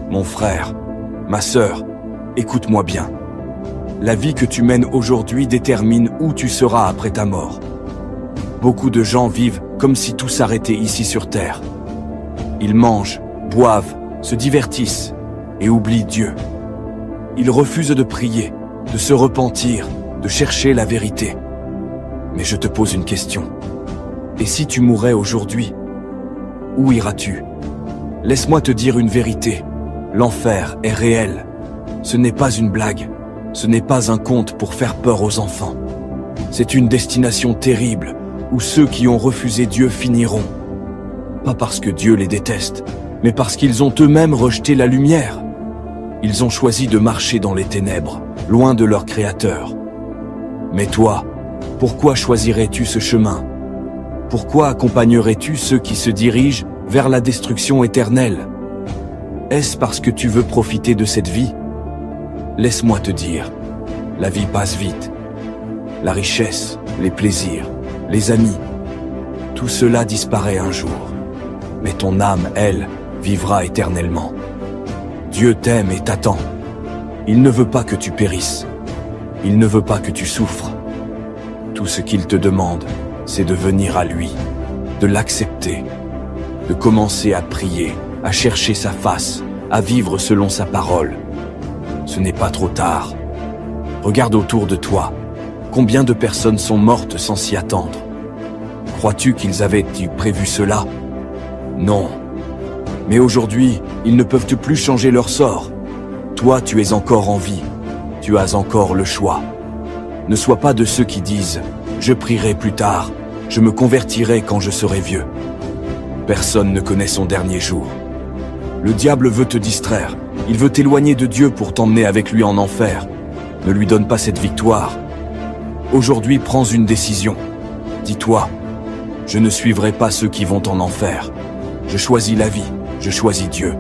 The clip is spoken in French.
Mon frère, ma sœur, écoute-moi bien. La vie que tu mènes aujourd'hui détermine où tu seras après ta mort. Beaucoup de gens vivent comme si tout s'arrêtait ici sur terre. Ils mangent, boivent, se divertissent et oublient Dieu. Ils refusent de prier, de se repentir, de chercher la vérité. Mais je te pose une question. Et si tu mourais aujourd'hui, où iras-tu? Laisse-moi te dire une vérité. L'enfer est réel. Ce n'est pas une blague. Ce n'est pas un conte pour faire peur aux enfants. C'est une destination terrible où ceux qui ont refusé Dieu finiront. Pas parce que Dieu les déteste, mais parce qu'ils ont eux-mêmes rejeté la lumière. Ils ont choisi de marcher dans les ténèbres, loin de leur Créateur. Mais toi, pourquoi choisirais-tu ce chemin? Pourquoi accompagnerais-tu ceux qui se dirigent vers la destruction éternelle? Est-ce parce que tu veux profiter de cette vie? Laisse-moi te dire, la vie passe vite. La richesse, les plaisirs, les amis, tout cela disparaît un jour. Mais ton âme, elle, vivra éternellement. Dieu t'aime et t'attend. Il ne veut pas que tu périsses. Il ne veut pas que tu souffres. Tout ce qu'il te demande, c'est de venir à lui, de l'accepter, de commencer à prier, à chercher sa face, à vivre selon sa parole. Ce n'est pas trop tard. Regarde autour de toi. Combien de personnes sont mortes sans s'y attendre? Crois-tu qu'ils avaient prévu cela? Non. Mais aujourd'hui, ils ne peuvent plus changer leur sort. Toi, tu es encore en vie. Tu as encore le choix. Ne sois pas de ceux qui disent « Je prierai plus tard, je me convertirai quand je serai vieux ». Personne ne connaît son dernier jour. Le diable veut te distraire. Il veut t'éloigner de Dieu pour t'emmener avec lui en enfer. Ne lui donne pas cette victoire. Aujourd'hui, prends une décision. Dis-toi, je ne suivrai pas ceux qui vont en enfer. Je choisis la vie, je choisis Dieu.